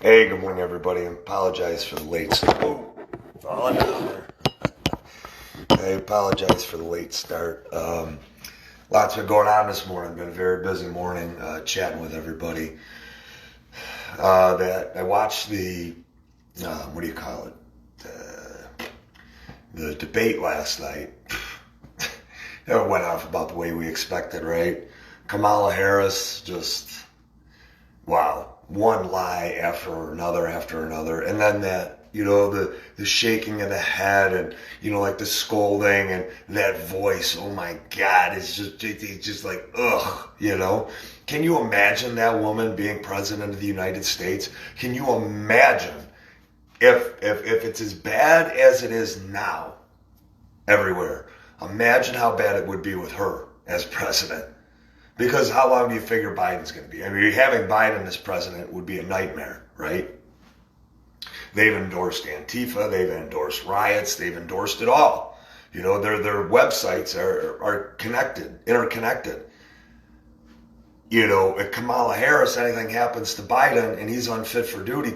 Hey, good morning, everybody. I apologize for the late start. Oh, falling down there. I apologize for the late start. Lots been going on this morning. Been a very busy morning chatting with everybody. That I watched the what do you call it? The debate last night. It went off about the way we expected, right? Kamala Harris just wow. One lie after another, and then that, the shaking of the head, and like the scolding and that voice. Oh my God, it's just like ugh. Can you imagine that woman being president of the United States? Can you imagine if it's as bad as it is now everywhere? Imagine how bad it would be with her as president. Because how long do you figure Biden's going to be? I mean, having Biden as president would be a nightmare, right? They've endorsed Antifa, they've endorsed riots, they've endorsed it all. Their websites are interconnected. If Kamala Harris, anything happens to Biden and he's unfit for duty,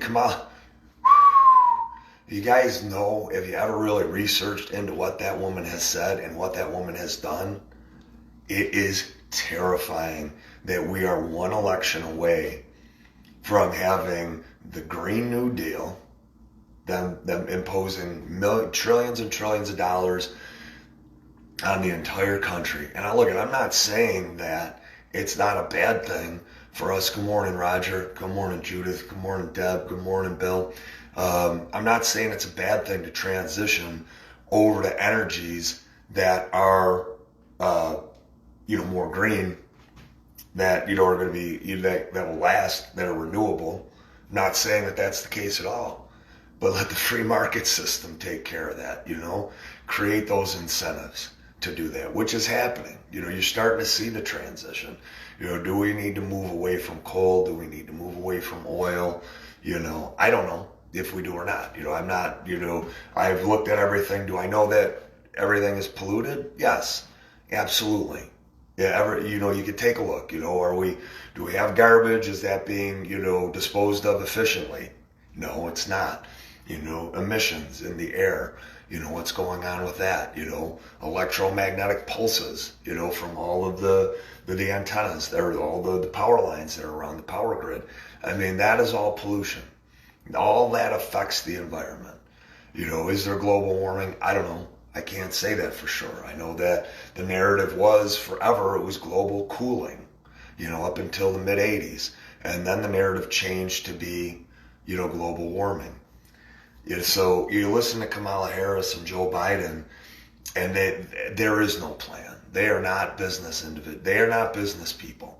you guys know, if you ever really researched into what that woman has said and what that woman has done, it is terrifying that we are one election away from having the Green New Deal, them imposing trillions and trillions of dollars on the entire country. And I'm not saying that it's not a bad thing for us. Good morning, Roger. Good morning, Judith. Good morning, Deb. Good morning, Bill. I'm not saying it's a bad thing to transition over to energies that are more green, that are going to be that will last, that are renewable. I'm not saying that that's the case at all, but let the free market system take care of that. Create those incentives to do that, which is happening. You're starting to see the transition. Do we need to move away from coal? Do we need to move away from oil? I don't know if we do or not. I'm not. I've looked at everything. Do I know that everything is polluted? Yes, absolutely. Yeah, you could take a look. Do we have garbage? Is that being, disposed of efficiently? No, it's not. Emissions in the air. What's going on with that? Electromagnetic pulses. From all of the antennas, all the power lines that are around the power grid. I mean, that is all pollution. All that affects the environment. Is there global warming? I don't know. I can't say that for sure. I know that the narrative was forever it was global cooling, up until the mid 80s. And then the narrative changed to be, global warming. So you listen to Kamala Harris and Joe Biden, and there is no plan. They are not business individuals. They are not business people.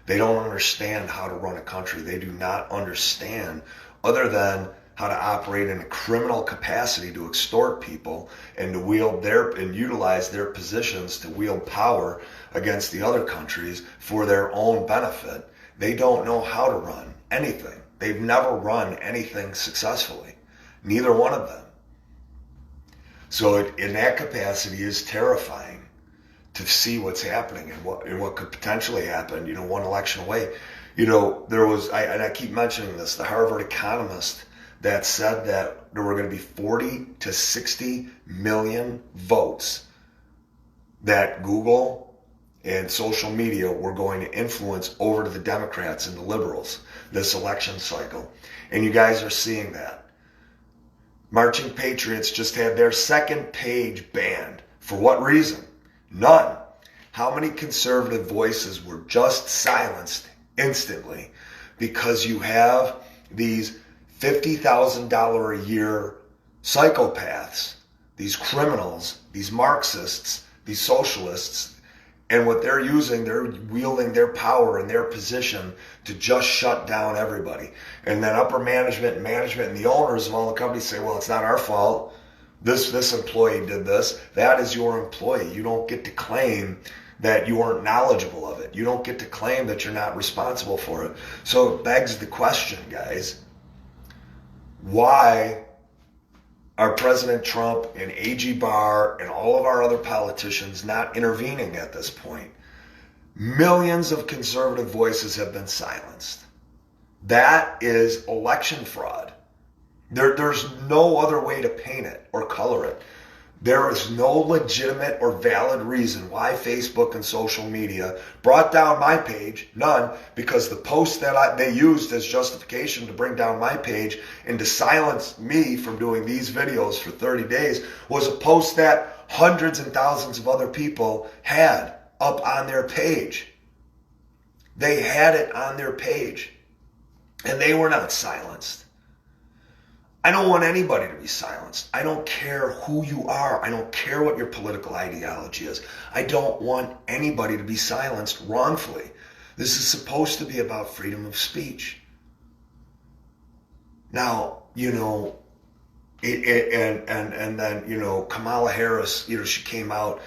They don't understand how to run a country. They do not understand, other than how to operate in a criminal capacity to extort people and to utilize their positions to wield power against the other countries for their own benefit. They don't know how to run anything. They've never run anything successfully. Neither one of them. So in that capacity is terrifying to see what's happening and what could potentially happen, one election away. There was, I keep mentioning this, the Harvard economist that said that there were going to be 40 to 60 million votes that Google and social media were going to influence over to the Democrats and the liberals this election cycle. And you guys are seeing that. Marching Patriots just had their second page banned. For what reason? None. How many conservative voices were just silenced instantly because you have these $50,000 a year psychopaths, these criminals, these Marxists, these socialists, and what they're using, they're wielding their power and their position to just shut down everybody. And then upper management and the owners of all the companies say, well, it's not our fault. This employee did this. That is your employee. You don't get to claim that you aren't knowledgeable of it. You don't get to claim that you're not responsible for it. So it begs the question, guys, why are President Trump and A.G. Barr and all of our other politicians not intervening at this point? Millions of conservative voices have been silenced. That is election fraud. There's no other way to paint it or color it. There is no legitimate or valid reason why Facebook and social media brought down my page. None, because the post that they used as justification to bring down my page and to silence me from doing these videos for 30 days was a post that hundreds and thousands of other people had up on their page. They had it on their page, and they were not silenced. I don't want anybody to be silenced. I don't care who you are. I don't care what your political ideology is. I don't want anybody to be silenced wrongfully. This is supposed to be about freedom of speech. Now, and then, Kamala Harris, she came out,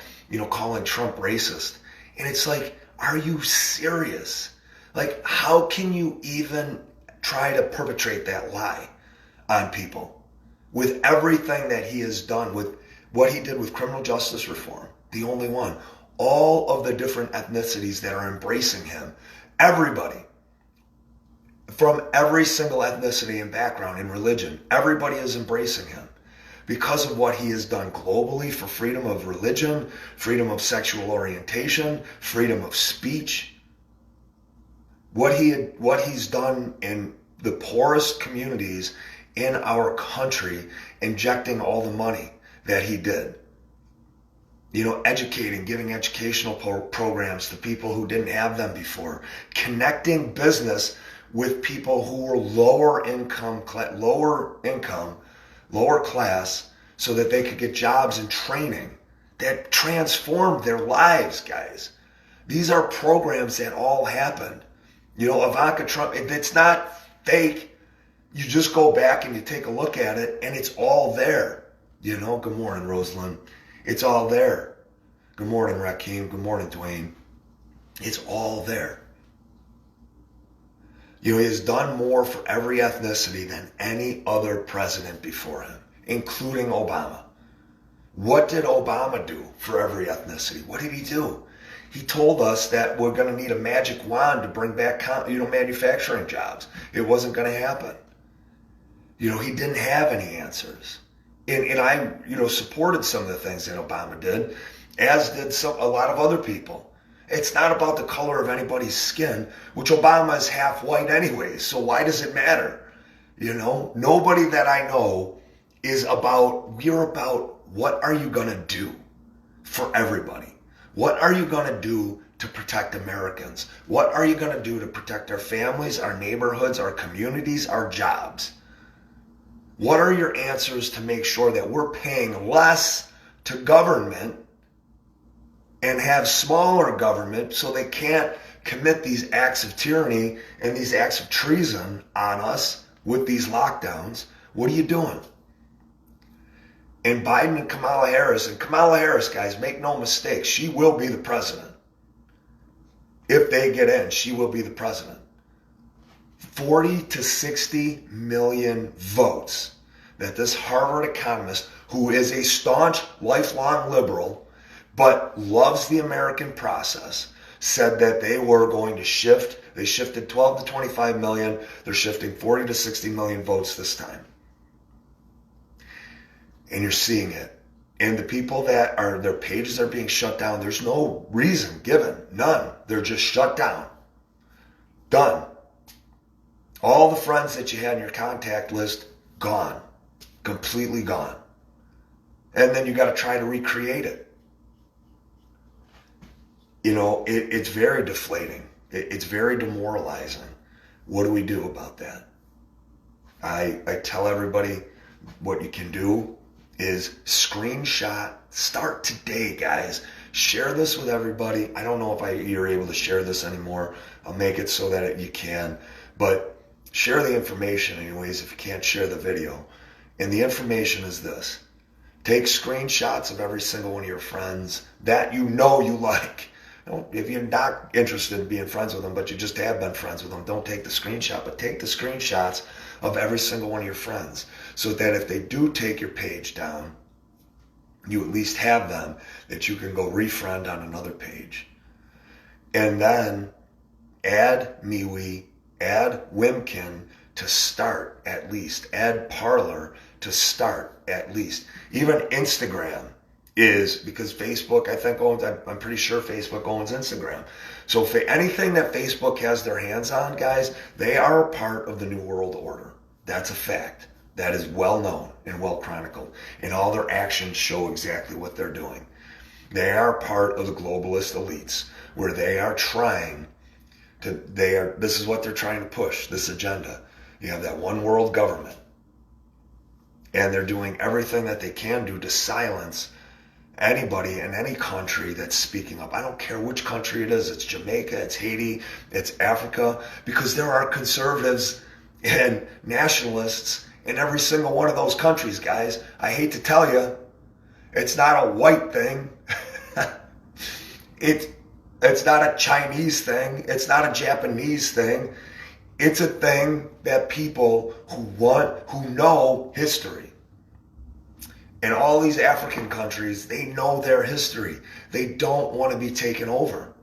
calling Trump racist. And it's like, are you serious? Like, how can you even try to perpetrate that lie on people with everything that he has done, with what he did with criminal justice reform, the only one, all of the different ethnicities that are embracing him, everybody from every single ethnicity and background and religion, everybody is embracing him because of what he has done globally for freedom of religion, freedom of sexual orientation, freedom of speech. What he's done in the poorest communities in our country, injecting all the money that he did. Educating, giving educational programs to people who didn't have them before. Connecting business with people who were lower class, so that they could get jobs and training that transformed their lives, guys. These are programs that all happened. Ivanka Trump, it's not fake. You just go back and you take a look at it, and it's all there. Good morning, Rosalind. It's all there. Good morning, Rakeem. Good morning, Dwayne. It's all there. He has done more for every ethnicity than any other president before him, including Obama. What did Obama do for every ethnicity? What did he do? He told us that we're going to need a magic wand to bring back, manufacturing jobs. It wasn't going to happen. He didn't have any answers. And I, supported some of the things that Obama did, as did a lot of other people. It's not about the color of anybody's skin, which Obama is half white anyway, so why does it matter? Nobody that I know is we're about what are you going to do for everybody? What are you going to do to protect Americans? What are you going to do to protect our families, our neighborhoods, our communities, our jobs? What are your answers to make sure that we're paying less to government and have smaller government so they can't commit these acts of tyranny and these acts of treason on us with these lockdowns? What are you doing? And Biden and Kamala Harris, guys, make no mistake, she will be the president. If they get in, she will be the president. 40 to 60 million votes that this Harvard economist, who is a staunch, lifelong liberal, but loves the American process, said that they were going to shift. They shifted 12 to 25 million. They're shifting 40 to 60 million votes this time. And you're seeing it. And the people that their pages are being shut down, there's no reason given. None. They're just shut down. Done. All the friends that you had in your contact list, gone. Completely gone. And then you got to try to recreate it. It's very deflating. It's very demoralizing. What do we do about that? I tell everybody what you can do is screenshot. Start today, guys. Share this with everybody. I don't know if you're able to share this anymore. I'll make it so that you can. But share the information anyways if you can't share the video. And the information is this. Take screenshots of every single one of your friends that you like. If you're not interested in being friends with them, but you just have been friends with them, don't take the screenshot, but take the screenshots of every single one of your friends so that if they do take your page down, you at least have them that you can go refriend on another page. And then add MeWe, Add Wimkin to start at least. Add Parler to start at least. Even Instagram is, because Facebook, I think, owns, I'm pretty sure Facebook owns Instagram. So if anything that Facebook has their hands on, guys, they are a part of the New World Order. That's a fact. That is well known and well chronicled. And all their actions show exactly what they're doing. They are part of the globalist elites, where they are trying to, this is what they're trying to push, this agenda. You have that one world government. And they're doing everything that they can do to silence anybody in any country that's speaking up. I don't care which country it is. It's Jamaica, it's Haiti, it's Africa, because there are conservatives and nationalists in every single one of those countries, guys. I hate to tell you, it's not a white thing. It's not a Chinese thing. It's not a Japanese thing. It's a thing that people who know history. In all these African countries, they know their history. They don't want to be taken over.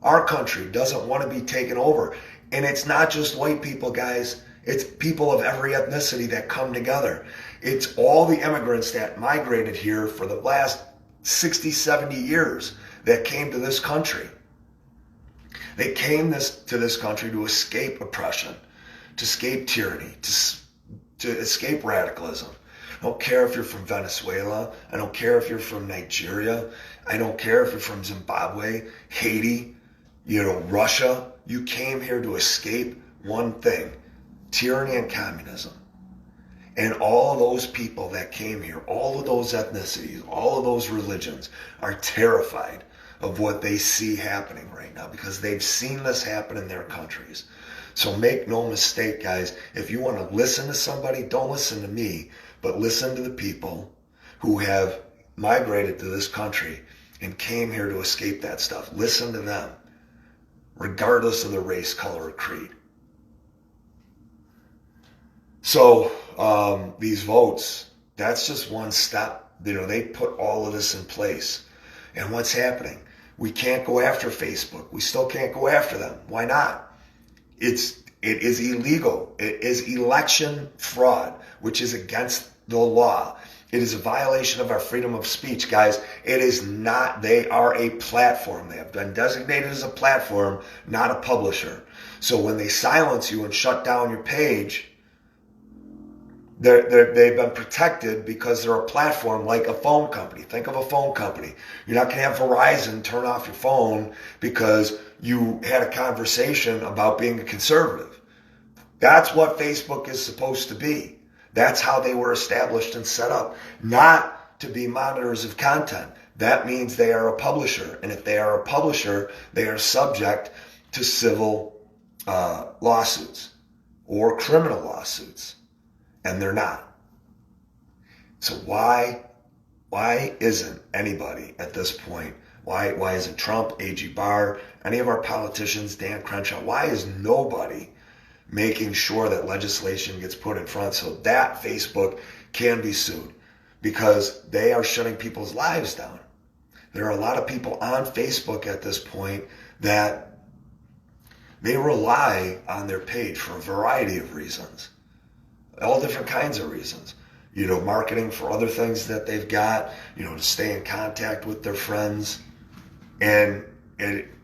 Our country doesn't want to be taken over. And it's not just white people, guys. It's people of every ethnicity that come together. It's all the immigrants that migrated here for the last 60, 70 years that came to this country. They came to this country to escape oppression, to escape tyranny, to escape radicalism. I don't care if you're from Venezuela. I don't care if you're from Nigeria. I don't care if you're from Zimbabwe, Haiti, Russia. You came here to escape one thing: tyranny and communism. And all of those people that came here, all of those ethnicities, all of those religions are terrified of what they see happening right now, because they've seen this happen in their countries. So make no mistake, guys, if you want to listen to somebody, don't listen to me, but listen to the people who have migrated to this country and came here to escape that stuff. Listen to them, regardless of their race, color, or creed. So these votes, that's just one step. They put all of this in place. And what's happening? We can't go after Facebook. We still can't go after them. Why not? It is illegal. It is election fraud, which is against the law. It is a violation of our freedom of speech, guys. It is not. They are a platform. They have been designated as a platform, not a publisher. So when they silence you and shut down your page, they've been protected because they're a platform, like a phone company. Think of a phone company. You're not going to have Verizon turn off your phone because you had a conversation about being a conservative. That's what Facebook is supposed to be. That's how they were established and set up, not to be monitors of content. That means they are a publisher. And if they are a publisher, they are subject to civil lawsuits or criminal lawsuits. And they're not. So why isn't anybody at this point, why isn't Trump, A.G. Barr, any of our politicians, Dan Crenshaw, why is nobody making sure that legislation gets put in front so that Facebook can be sued? Because they are shutting people's lives down. There are a lot of people on Facebook at this point that they rely on their page for a variety of reasons. All different kinds of reasons, marketing for other things that they've got, to stay in contact with their friends. And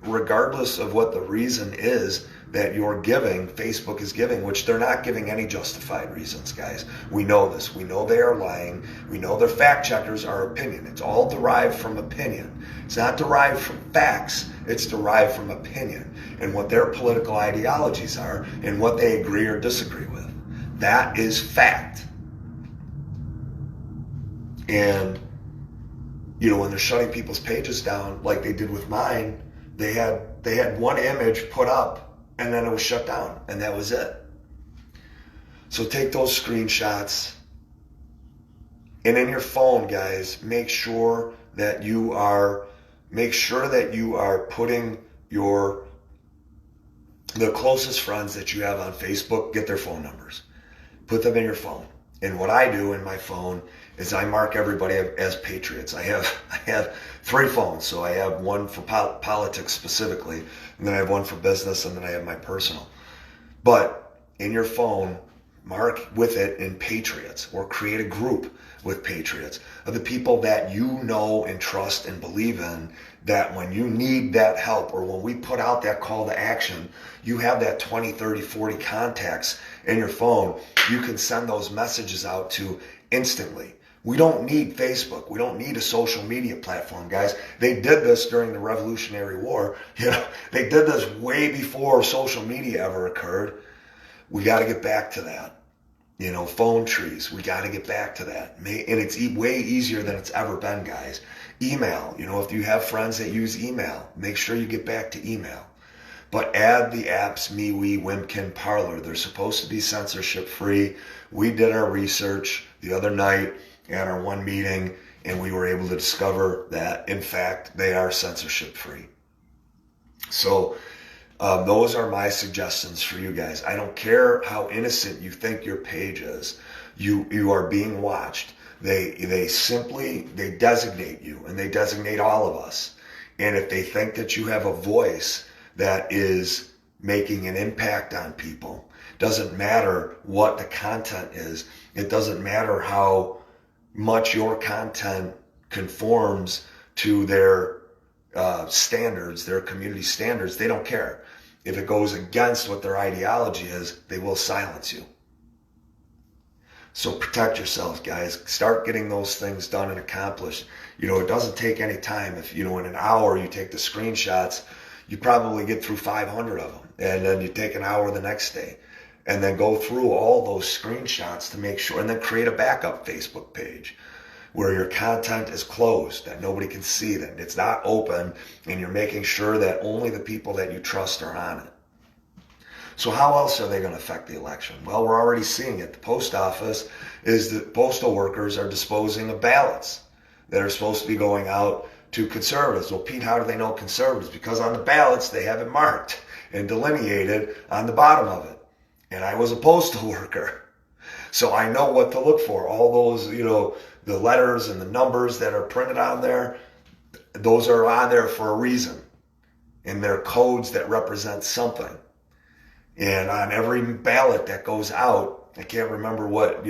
regardless of what the reason is that you're giving, Facebook is giving, which they're not giving any justified reasons, guys. We know this. We know they are lying. We know their fact checkers are opinion. It's all derived from opinion. It's not derived from facts. It's derived from opinion and what their political ideologies are and what they agree or disagree with. That is fact. And, when they're shutting people's pages down like they did with mine, they had one image put up and then it was shut down and that was it. So take those screenshots, and in your phone, guys, make sure that you are putting the closest friends that you have on Facebook, get their phone numbers. Put them in your phone. And what I do in my phone is I mark everybody as patriots. I have 3 phones. So I have one for politics specifically, and then I have one for business, and then I have my personal. But in your phone, mark with it in Patriots, or create a group with Patriots of the people that you know and trust and believe in, that when you need that help, or when we put out that call to action, you have that 20, 30, 40 contacts in your phone you can send those messages out to instantly. We don't need Facebook. We don't need a social media platform, guys. They did this during the Revolutionary War. They did this way before social media ever occurred. We got to get back to that. Phone trees, we got to get back to that. And it's way easier than it's ever been, guys. Email, if you have friends that use email, make sure you get back to email. But add the apps, MeWe, Wimkin, Parler. They're supposed to be censorship free. We did our research the other night at our one meeting, and we were able to discover that, in fact, they are censorship free. So those are my suggestions for you guys. I don't care how innocent you think your page is. You are being watched. They designate you, and they designate all of us. And if they think that you have a voice that is making an impact on people, doesn't matter what the content is. It doesn't matter how much your content conforms to their standards, their community standards. They don't care. If it goes against what their ideology is, they will silence you. So protect yourselves, guys. Start getting those things done and accomplished. It doesn't take any time. If, in an hour you take the screenshots, you probably get through 500 of them. And then you take an hour the next day. And then go through all those screenshots to make sure, and then create a backup Facebook page where your content is closed, that nobody can see, that it's not open, and you're making sure that only the people that you trust are on it. So how else are they going to affect the election? Well, we're already seeing it. The post office is that postal workers are disposing of ballots that are supposed to be going out to conservatives. Well, Pete, how do they know conservatives? Because on the ballots, they have it marked and delineated on the bottom of it. And I was a postal worker, so I know what to look for. All those, the letters and the numbers that are printed on there, those are on there for a reason. And they're codes that represent something. And on every ballot that goes out, I can't remember what,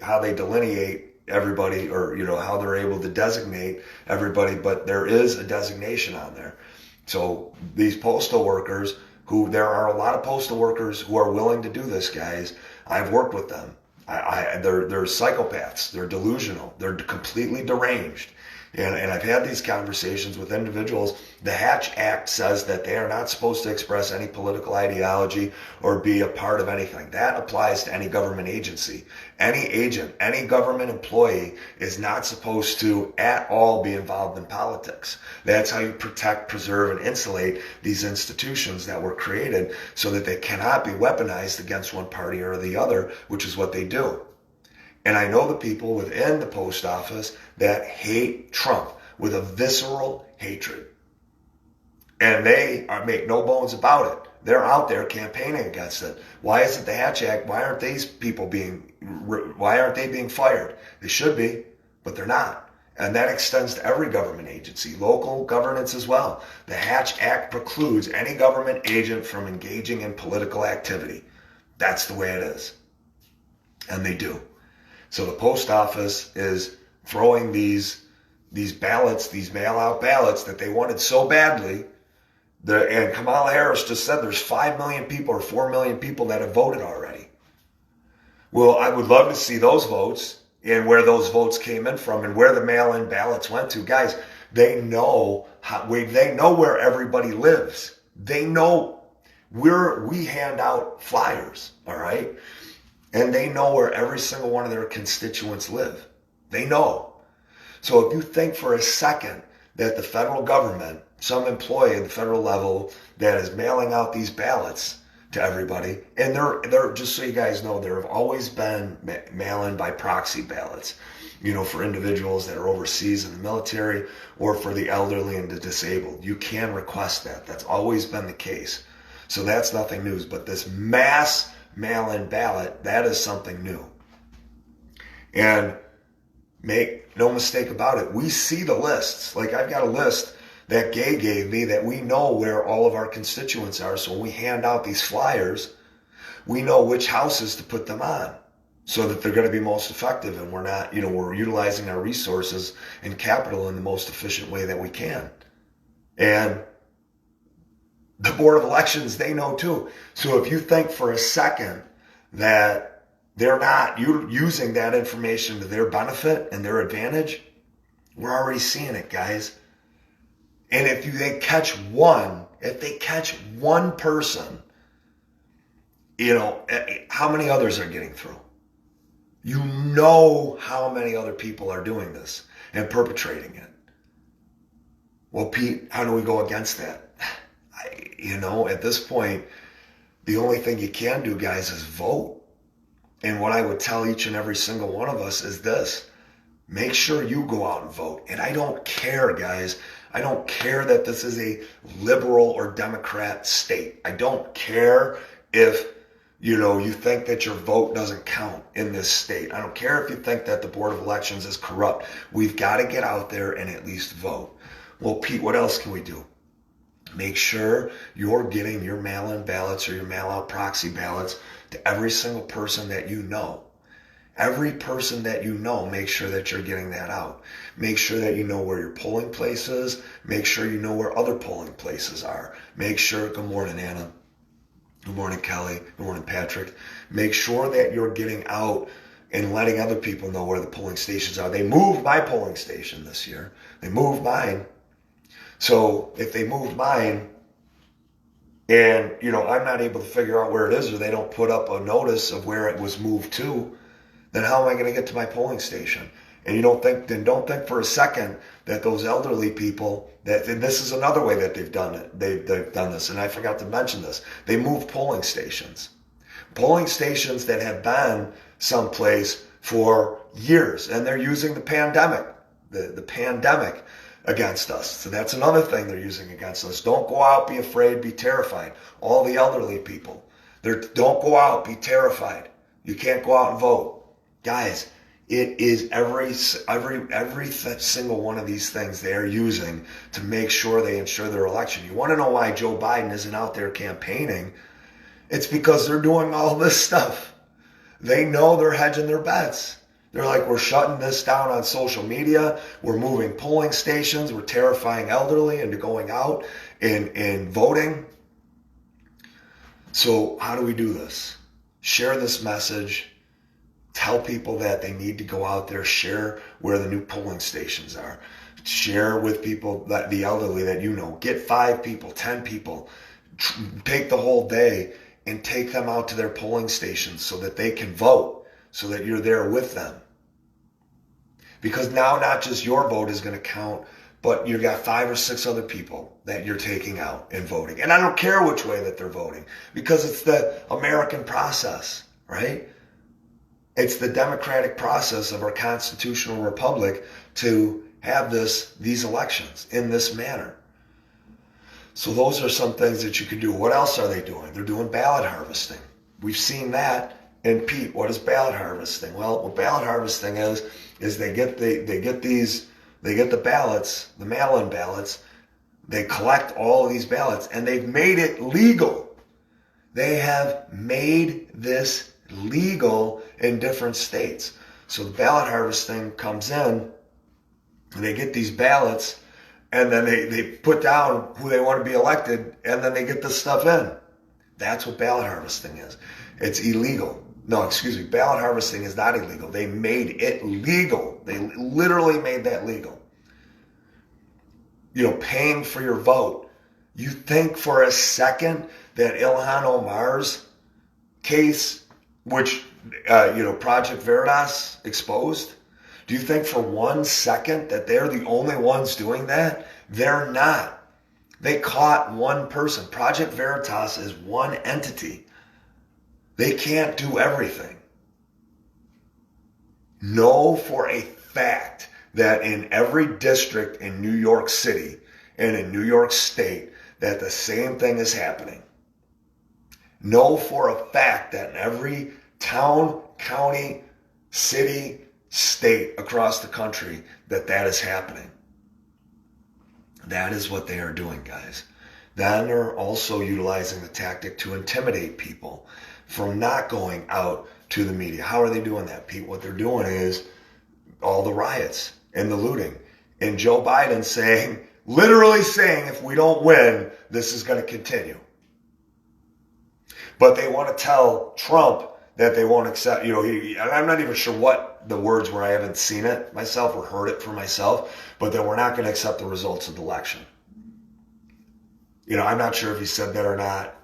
how they delineate everybody, or, how they're able to designate everybody, but there is a designation on there. So these postal workers, there are a lot of postal workers who are willing to do this, guys. I've worked with them. They're psychopaths. They're delusional. They're completely deranged. And I've had these conversations with individuals. The Hatch Act says that they are not supposed to express any political ideology or be a part of anything. That applies to any government agency. Any agent, any government employee is not supposed to at all be involved in politics. That's how you protect, preserve, and insulate these institutions that were created so that they cannot be weaponized against one party or the other, which is what they do. And I know the people within the post office that hate Trump with a visceral hatred. And they make no bones about it. They're out there campaigning against it. Why isn't the Hatch Act? Why aren't they being fired? They should be, but they're not. And that extends to every government agency, local governance as well. The Hatch Act precludes any government agent from engaging in political activity. That's the way it is. And they do. So the post office is throwing these ballots, these mail-out ballots that they wanted so badly. And Kamala Harris just said there's 5 million people or 4 million people that have voted already. Well, I would love to see those votes and where those votes came in from and where the mail-in ballots went to. Guys, they know where everybody lives. They know we hand out flyers, all right? And they know where every single one of their constituents live. They know. So if you think for a second that the federal government, some employee at the federal level that is mailing out these ballots to everybody, and they're just so you guys know, there have always been mail-in by proxy ballots, for individuals that are overseas in the military or for the elderly and the disabled. You can request that. That's always been the case. So that's nothing new. But this mass mail-in ballot, that is something new. And make no mistake about it, we see the lists. Like I've got a list that Gay gave me that we know where all of our constituents are. So when we hand out these flyers, we know which houses to put them on so that they're going to be most effective, and we're not, we're utilizing our resources and capital in the most efficient way that we can. And the Board of Elections, they know too. So if you think for a second that they're not using that information to their benefit and their advantage, we're already seeing it, guys. And if they catch one person, how many others are getting through? You know how many other people are doing this and perpetrating it. Well, Pete, how do we go against that? At this point, the only thing you can do, guys, is vote. And what I would tell each and every single one of us is this: make sure you go out and vote. And I don't care, guys. I don't care that this is a liberal or Democrat state. I don't care if, you think that your vote doesn't count in this state. I don't care if you think that the Board of Elections is corrupt. We've got to get out there and at least vote. Well, Pete, what else can we do? Make sure you're getting your mail-in ballots or your mail-out proxy ballots to every single person that you know. Every person that you know, make sure that you're getting that out. Make sure that you know where your polling place is. Make sure you know where other polling places are. Make sure, good morning, Anna. Good morning, Kelly. Good morning, Patrick. Make sure that you're getting out and letting other people know where the polling stations are. They moved my polling station this year. They moved mine. So if they moved mine and, I'm not able to figure out where it is, or they don't put up a notice of where it was moved to, then how am I going to get to my polling station? And don't think for a second that those elderly people, and this is another way that they've done it. They've done this, and I forgot to mention this. They moved polling stations. Polling stations that have been someplace for years, and they're using the pandemic, the pandemic against us. So that's another thing they're using against us. Don't go out, be afraid, be terrified. All the elderly people, don't go out, be terrified. You can't go out and vote. Guys, it is every single one of these things they are using to make sure they ensure their election. You want to know why Joe Biden isn't out there campaigning? It's because they're doing all this stuff. They know they're hedging their bets. They're like, we're shutting this down on social media. We're moving polling stations. We're terrifying elderly into going out and voting. So how do we do this? Share this message. Tell people that they need to go out there. Share where the new polling stations are. Share with people, that the elderly that you know. Get 5 people, 10 people. Take the whole day and take them out to their polling stations so that they can vote, so that you're there with them. Because now not just your vote is going to count, but you've got 5 or 6 other people that you're taking out and voting. And I don't care which way that they're voting, because it's the American process, right? It's the democratic process of our constitutional republic to have these elections in this manner. So those are some things that you could do. What else are they doing? They're doing ballot harvesting. We've seen that. And Pete, what is ballot harvesting? Well, what ballot harvesting is they get the ballots, the mail-in ballots. They collect all of these ballots, and they've made it legal. They have made this legal in different states. So the ballot harvesting comes in, and they get these ballots, and then they put down who they want to be elected, and then they get this stuff in. That's what ballot harvesting is. It's illegal. No, excuse me. Ballot harvesting is not illegal. They made it legal. They literally made that legal. Paying for your vote. You think for a second that Ilhan Omar's case, which, Project Veritas exposed, do you think for 1 second that they're the only ones doing that? They're not. They caught one person. Project Veritas is one entity. They can't do everything. Know for a fact that in every district in New York City and in New York State that the same thing is happening. Know for a fact that in every town, county, city, state across the country that is happening. That is what they are doing, guys. Then they're also utilizing the tactic to intimidate people from not going out to the media. How are they doing that, Pete? What they're doing is all the riots and the looting. And Joe Biden literally saying, if we don't win, this is going to continue. But they want to tell Trump that they won't accept, and I'm not even sure what the words were. I haven't seen it myself or heard it for myself, but that we're not going to accept the results of the election. I'm not sure if he said that or not,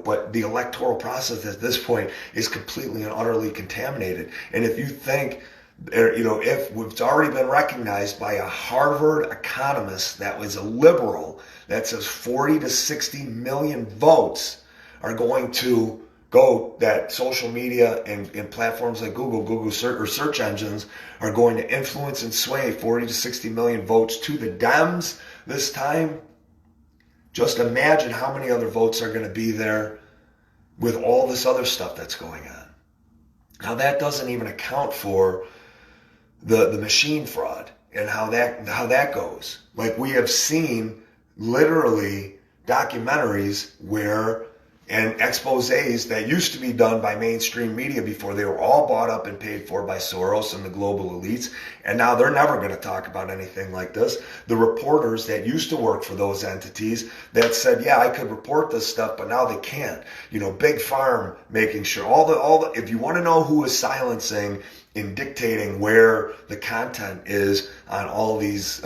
but the electoral process at this point is completely and utterly contaminated. And if you think, if it's already been recognized by a Harvard economist that was a liberal that says 40 to 60 million votes are going to go, that social media and platforms like Google search engines are going to influence and sway 40 to 60 million votes to the Dems this time. Just imagine how many other votes are going to be there with all this other stuff that's going on. Now that doesn't even account for the machine fraud and how that goes. Like, we have seen literally documentaries and exposés that used to be done by mainstream media before they were all bought up and paid for by Soros and the global elites. And now they're never going to talk about anything like this. The reporters that used to work for those entities that said, yeah, I could report this stuff, but now they can't. Big Farm making sure all the, if you want to know who is silencing and dictating where the content is on all these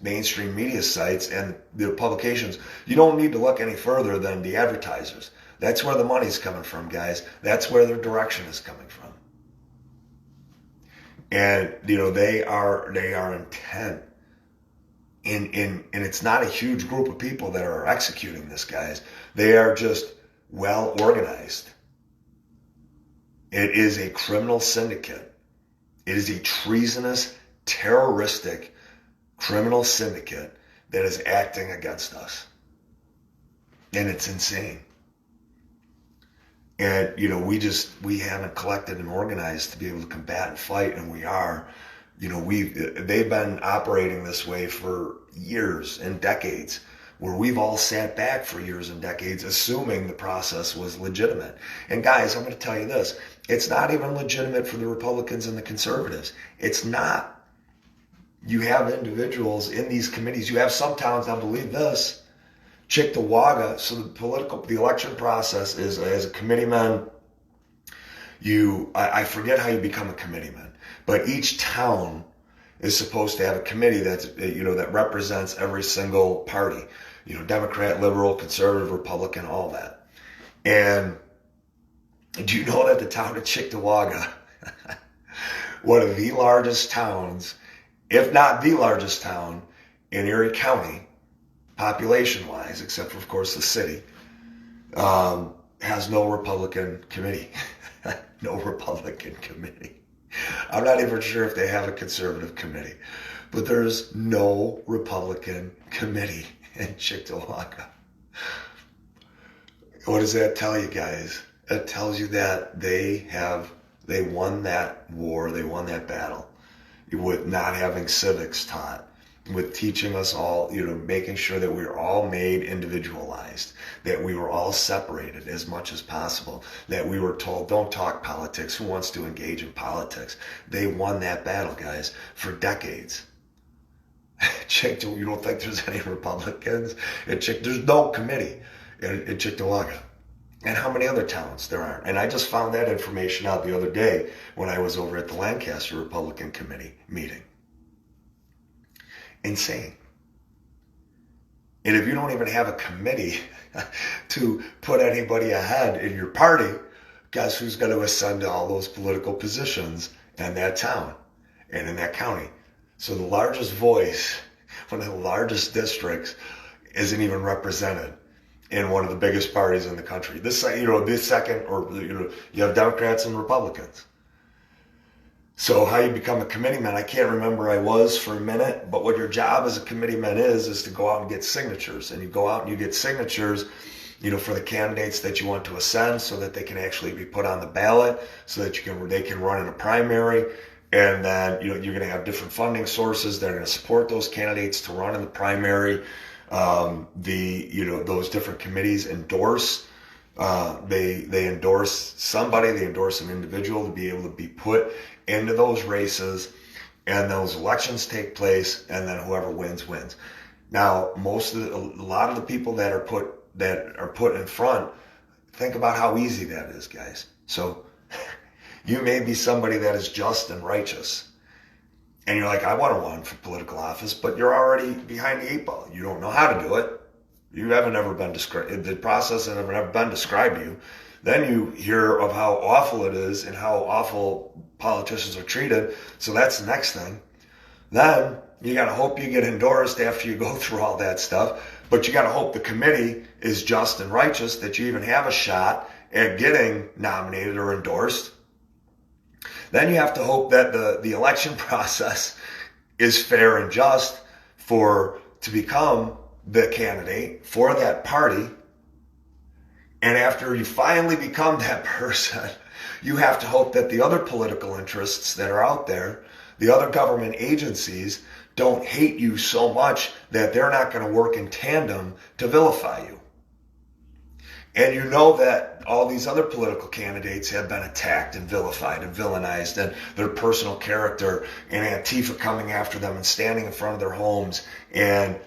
mainstream media sites and the publications, you don't need to look any further than the advertisers. That's where the money's coming from, guys. That's where their direction is coming from. And they are intent and it's not a huge group of people that are executing this, guys. They are just well organized. It is a criminal syndicate. It is a treasonous, terroristic criminal syndicate that is acting against us. And it's insane. And, we haven't collected and organized to be able to combat and fight, and we are. They've been operating this way for years and decades, where we've all sat back for years and decades assuming the process was legitimate. And guys, I'm going to tell you this. It's not even legitimate for the Republicans and the conservatives. It's not. You have individuals in these committees. You have some towns, now believe this, Cheektowaga. So the election process is, as a committeeman, I forget how you become a committeeman, but each town is supposed to have a committee that represents every single party, Democrat, liberal, conservative, Republican, all that. And do you know that the town of Cheektowaga, one of the largest towns, if not the largest town in Erie County, population-wise, except for, of course, the city, has no Republican committee. No Republican committee. I'm not even sure if they have a conservative committee, but there's no Republican committee in Cheektowaga. What does that tell you, guys? It tells you that they won that war, they won that battle with not having civics taught, with teaching us all, making sure that we were all made individualized, that we were all separated as much as possible, that we were told, don't talk politics, who wants to engage in politics? They won that battle, guys, for decades. You don't think there's any Republicans? There's no committee in Cheektowaga. And how many other towns there are. And I just found that information out the other day when I was over at the Lancaster Republican Committee meeting. Insane. And if you don't even have a committee to put anybody ahead in your party, guess who's going to ascend to all those political positions in that town and in that county? So the largest voice, one of the largest districts, isn't even represented in one of the biggest parties in the country. This second, or you have Democrats and Republicans. So how you become a committeeman, I can't remember. I was for a minute, but what your job as a committeeman is to go out and get signatures, and you go out and you get signatures, for the candidates that you want to ascend, so that they can actually be put on the ballot, so that they can run in a primary, and then you're going to have different funding sources that are going to support those candidates to run in the primary. Those different committees endorse They endorse somebody, they endorse an individual to be able to be put into those races, and those elections take place, and then whoever wins wins. Now, a lot of the people that are put in front, think about how easy that is, guys. So you may be somebody that is just and righteous, and you're like, I want to run for political office, but you're already behind the eight ball. You don't know how to do it. You haven't ever been described. The process has never been described to you. Then you hear of how awful it is and how awful politicians are treated. So that's the next thing. Then you got to hope you get endorsed after you go through all that stuff. But you got to hope the committee is just and righteous, that you even have a shot at getting nominated or endorsed. Then you have to hope that the election process is fair and just to become the candidate for that party. And after you finally become that person, you have to hope that the other political interests that are out there, the other government agencies, don't hate you so much that they're not going to work in tandem to vilify you. And you know that all these other political candidates have been attacked and vilified and villainized, and their personal character, and Antifa coming after them and standing in front of their homes, and,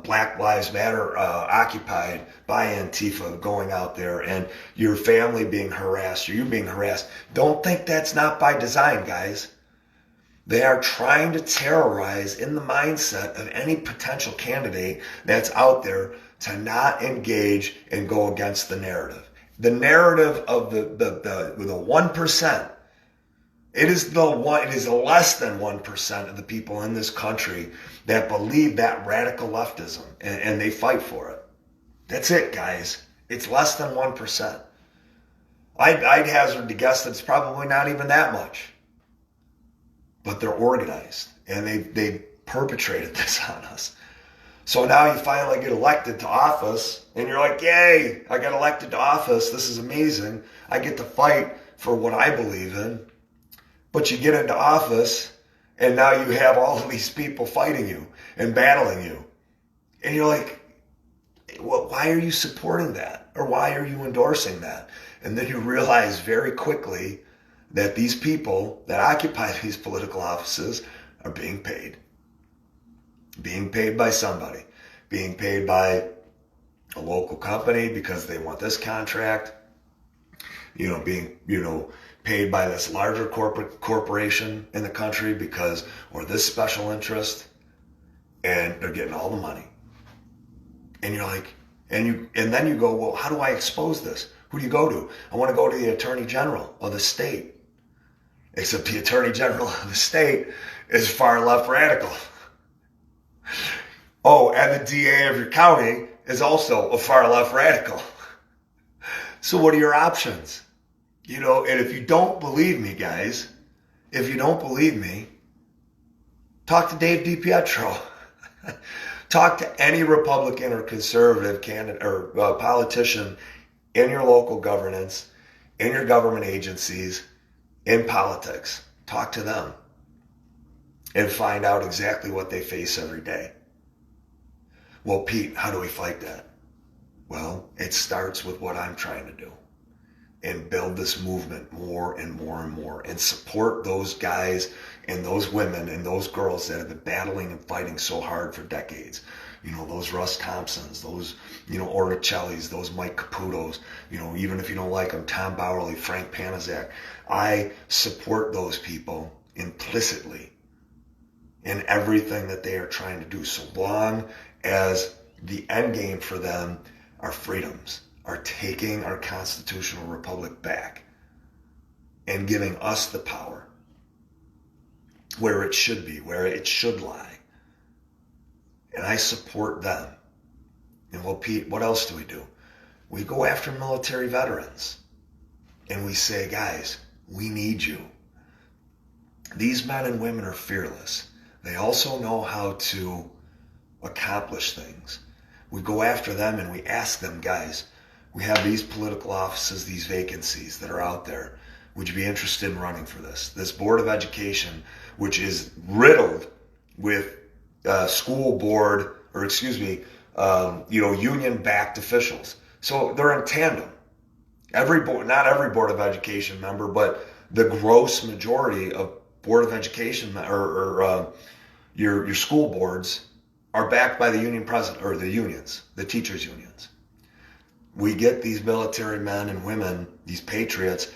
Black Lives Matter occupied by Antifa going out there, and your family being harassed, or you being harassed. Don't think that's not by design, guys. They are trying to terrorize in the mindset of any potential candidate that's out there to not engage and go against the narrative. The narrative of the 1%. It is less than 1% of the people in this country that believe that radical leftism, and they fight for it. That's it, guys. It's less than 1%. I'd hazard to guess that it's probably not even that much. But they're organized, and they perpetrated this on us. So now you finally get elected to office, and you're like, yay, I got elected to office. This is amazing. I get to fight for what I believe in. But you get into office, and now you have all of these people fighting you and battling you. And you're like, well, why are you supporting that? Or why are you endorsing that? And then you realize very quickly that these people that occupy these political offices are being paid. Being paid by somebody. Being paid by a local company because they want this contract. Being paid by this larger corporation in the country or this special interest, and they're getting all the money. And you're like, and then you go, well, how do I expose this? Who do you go to? I want to go to the Attorney General of the state. Except the Attorney General of the state is far left radical. Oh, and the DA of your county is also a far left radical. So what are your options? And if you don't believe me, guys, talk to Dave DiPietro. Talk to any Republican or conservative candidate or politician in your local governance, in your government agencies, in politics. Talk to them and find out exactly what they face every day. Well, Pete, how do we fight that? Well, it starts with what I'm trying to do, and build this movement more and more and more, and support those guys and those women and those girls that have been battling and fighting so hard for decades. Those Russ Thompsons, those, Orticellis, those Mike Caputos, even if you don't like them, Tom Bowerly, Frank Panizak. I support those people implicitly in everything that they are trying to do, so long as the end game for them are freedoms, are taking our constitutional republic back and giving us the power where it should be, where it should lie. And I support them. And well, Pete, what else do? We go after military veterans. And we say, guys, we need you. These men and women are fearless. They also know how to accomplish things. We go after them and we ask them, guys, we have these political offices, these vacancies that are out there. Would you be interested in running for this? This Board of Education, which is riddled with union-backed officials So they're in tandem. Every board, not every Board of Education member, but the gross majority of Board of Education or your school boards are backed by the union president or the unions, the teachers' unions. We get these military men and women, these patriots,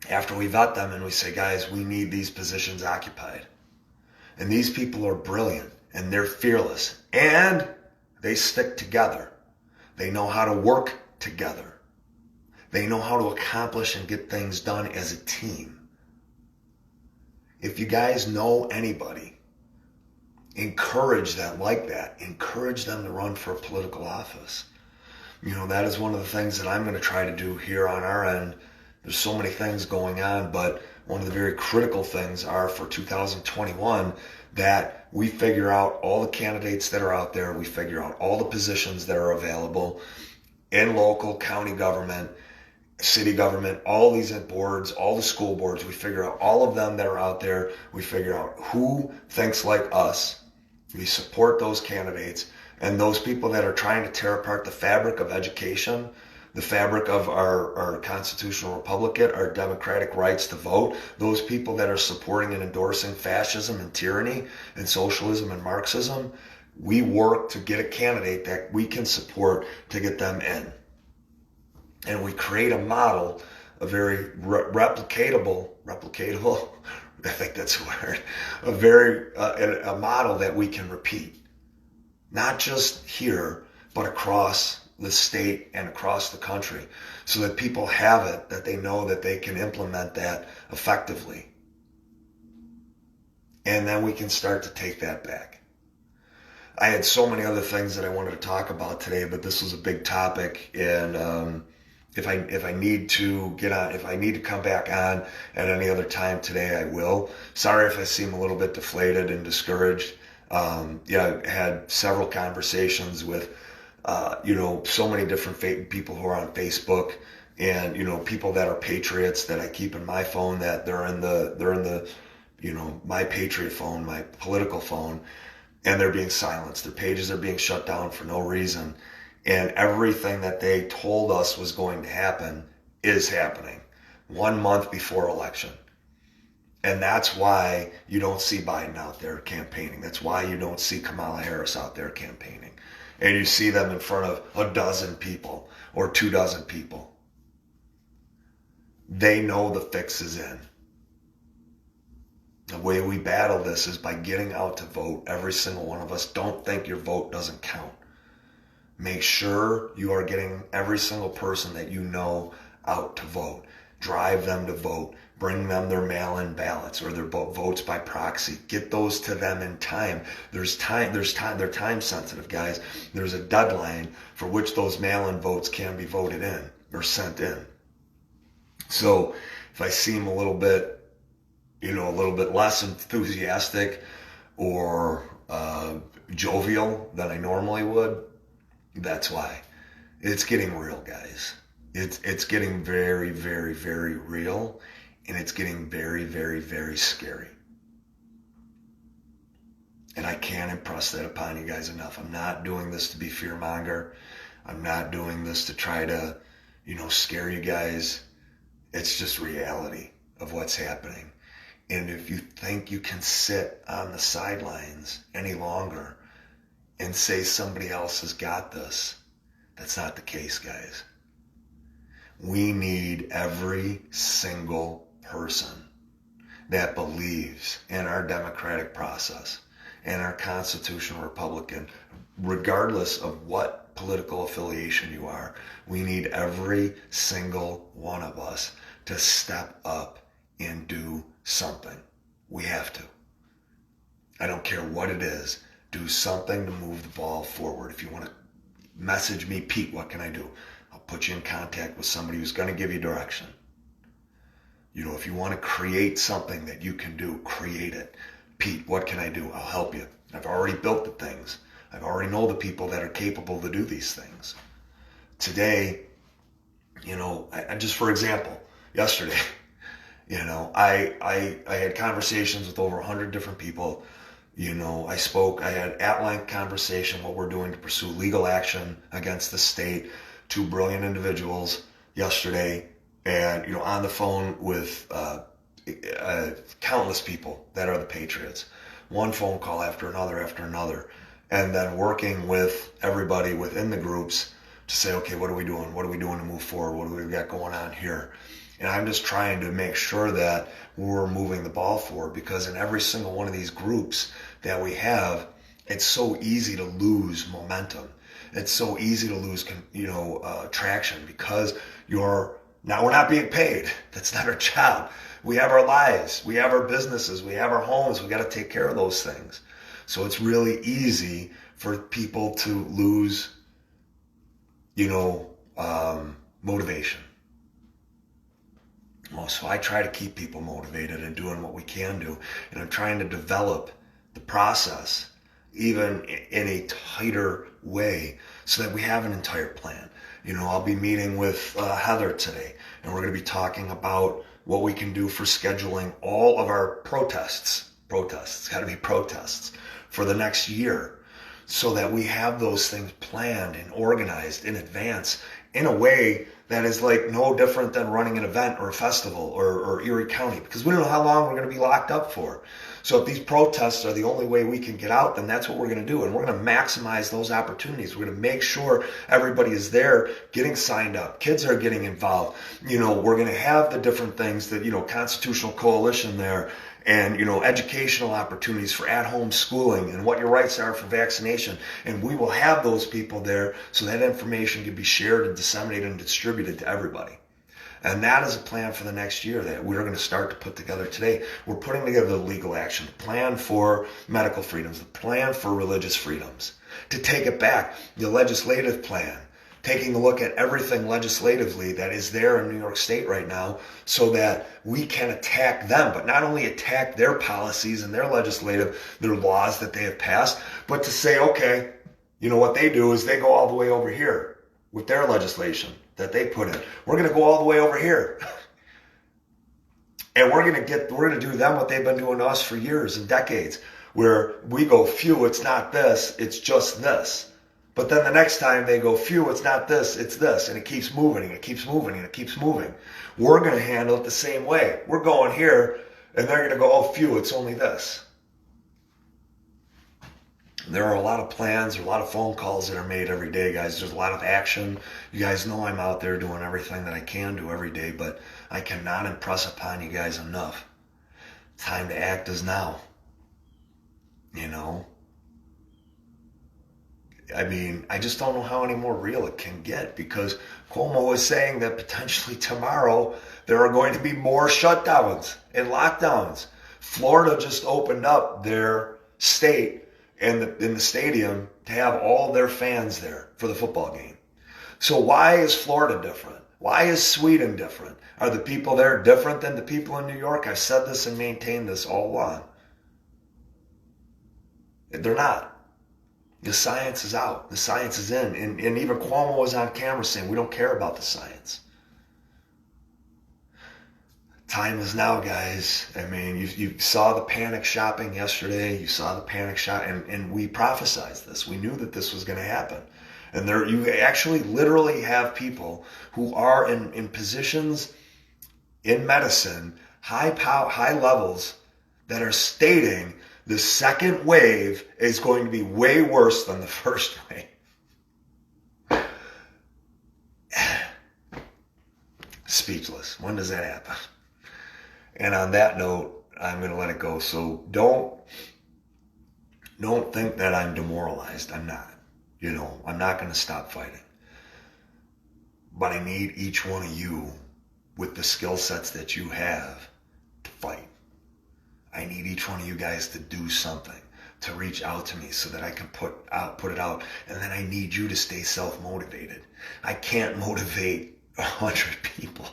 after we vet them and we say, guys, we need these positions occupied. And these people are brilliant and they're fearless and they stick together. They know how to work together. They know how to accomplish and get things done as a team. If you guys know anybody, encourage them like that. Encourage them to run for a political office. You know, that is one of the things that I'm going to try to do here on our end. There's so many things going on, but one of the very critical things are for 2021 that we figure out all the candidates that are out there. We figure out all the positions that are available in local, county government, city government, all these boards, all the school boards. We figure out all of them that are out there. We figure out who thinks like us. We support those candidates, and those people that are trying to tear apart the fabric of education, the fabric of our constitutional republic, our democratic rights to vote, those people that are supporting and endorsing fascism and tyranny and socialism and Marxism, we work to get a candidate that we can support to get them in. And we create a model, a very replicatable, I think that's the word, a model that we can repeat. Not just here, but across the state and across the country, so that people have it, that they know that they can implement that effectively. And then we can start to take that back. I had so many other things that I wanted to talk about today, but this was a big topic, and if I need to get on, if I need to come back on at any other time today, I will. Sorry if I seem a little bit deflated and discouraged. I had several conversations with so many different people who are on Facebook, and people that are patriots that I keep in my phone, that they're in the my patriot phone, my political phone, and they're being silenced. Their pages are being shut down for no reason, and everything that they told us was going to happen is happening 1 month before election. And that's why you don't see Biden out there campaigning. That's why you don't see Kamala Harris out there campaigning. And you see them in front of a dozen people or 24 people. They know the fix is in. The way we battle this is by getting out to vote. Every single one of us. Don't think your vote doesn't count. Make sure you are getting every single person that you know out to vote. Drive them to vote. Bring them their mail-in ballots or their votes by proxy. Get those to them in time. They're time sensitive, guys. There's a deadline for which those mail-in votes can be voted in or sent in. So if I seem a little bit less enthusiastic or jovial than I normally would, that's why. It's getting real, guys. It's getting very, very, very real, and it's getting very, very, very scary. And I can't impress that upon you guys enough. I'm not doing this to be fearmonger. I'm not doing this to try to, scare you guys. It's just reality of what's happening. And if you think you can sit on the sidelines any longer and say somebody else has got this, that's not the case, guys. We need every single person that believes in our democratic process and our constitutional republican, regardless of what political affiliation you are. We need every single one of us to step up and do something. We have to. I don't care what it is. Do something to move the ball forward. If you want to message me, Pete, what can I do? I'll put you in contact with somebody who's going to give you direction. If you want to create something that you can do, create it. Pete, what can I do? I'll help you. I've already built the things. I already know the people that are capable to do these things. Today, I just for example, yesterday, I had conversations with over 100 different people. I had at-length conversation what we're doing to pursue legal action against the state two brilliant individuals yesterday, and on the phone with countless people that are the Patriots. One phone call after another, and then working with everybody within the groups to say, okay, what are we doing? What are we doing to move forward? What do we got going on here? And I'm just trying to make sure that we're moving the ball forward, because in every single one of these groups that we have, it's so easy to lose momentum. It's so easy to lose, traction, because we're not being paid. That's not our job. We have our lives, we have our businesses, we have our homes. We got to take care of those things. So it's really easy for people to lose, motivation. Well, so I try to keep people motivated and doing what we can do. And I'm trying to develop the process even in a tighter way so that we have an entire plan. I'll be meeting with Heather today, and we're going to be talking about what we can do for scheduling all of our protests, got to be protests, for the next year, so that we have those things planned and organized in advance in a way that is like no different than running an event or a festival or Erie County, because we don't know how long we're going to be locked up for. So if these protests are the only way we can get out, then that's what we're going to do. And we're going to maximize those opportunities. We're going to make sure everybody is there getting signed up. Kids are getting involved. We're going to have the different things that, Constitutional Coalition there, and, educational opportunities for at-home schooling and what your rights are for vaccination. And we will have those people there so that information can be shared and disseminated and distributed to everybody. And that is a plan for the next year that we're going to start to put together today. We're putting together the legal action, the plan for medical freedoms, the plan for religious freedoms, to take it back, the legislative plan, taking a look at everything legislatively that is there in New York State right now so that we can attack them, but not only attack their policies and their laws that they have passed, but to say, okay, what they do is they go all the way over here with their legislation that they put in. We're going to go all the way over here. And we're going to do them what they've been doing to us for years and decades, where we go, phew, it's not this, it's just this. But then the next time they go, phew, it's not this, it's this. And it keeps moving, and it keeps moving, and it keeps moving. We're going to handle it the same way. We're going here, and they're going to go, oh, phew, it's only this. There are a lot of plans, there are a lot of phone calls that are made every day, guys. There's a lot of action. You guys know I'm out there doing everything that I can do every day, but I cannot impress upon you guys enough. Time to act is now. I just don't know how any more real it can get, because Cuomo is saying that potentially tomorrow there are going to be more shutdowns and lockdowns. Florida just opened up their state in the stadium to have all their fans there for the football game. So why is Florida different? Why is Sweden different? Are the people there different than the people in New York? I've said this and maintained this all along. They're not. The science is out. The science is in. And even Cuomo was on camera saying, we don't care about the science. Time is now, guys. You saw the panic shopping yesterday. You saw the panic shop, and we prophesized this. We knew that this was going to happen. And you actually literally have people who are in positions in medicine, high levels, that are stating the second wave is going to be way worse than the first wave. Speechless. When does that happen? And on that note, I'm going to let it go. So don't think that I'm demoralized. I'm not. I'm not going to stop fighting. But I need each one of you with the skill sets that you have to fight. I need each one of you guys to do something, to reach out to me so that I can put it out. And then I need you to stay self-motivated. I can't motivate 100 people.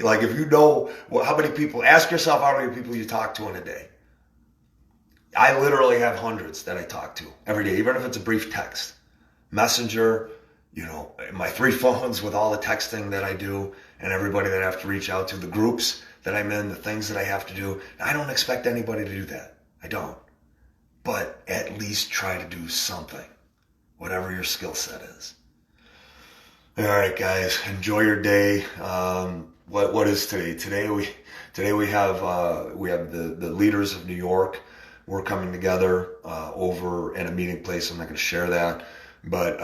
Like, if you know how many people, ask yourself how many people you talk to in a day. I literally have hundreds that I talk to every day, even if it's a brief text. Messenger, my 3 phones with all the texting that I do and everybody that I have to reach out to, the groups that I'm in, the things that I have to do. I don't expect anybody to do that. I don't. But at least try to do something, whatever your skill set is. All right, guys, enjoy your day. What is today? Today we have the leaders of New York. We're coming together over in a meeting place. I'm not going to share that, but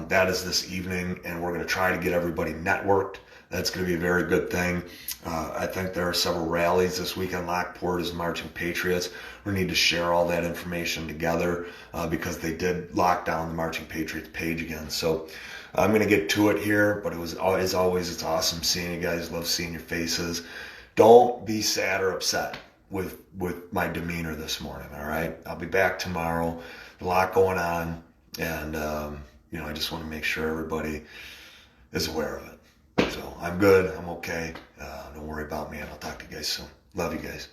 that is this evening, and we're going to try to get everybody networked. That's going to be a very good thing. I think there are several rallies this weekend. Lockport is marching Patriots. We need to share all that information together because they did lock down the Marching Patriots page again. So I'm going to get to it here, but as always, it's awesome seeing you guys. Love seeing your faces. Don't be sad or upset with my demeanor this morning. All right, I'll be back tomorrow. A lot going on, and I just want to make sure everybody is aware of it. So I'm good. I'm okay. Don't worry about me, and I'll talk to you guys soon. Love you guys.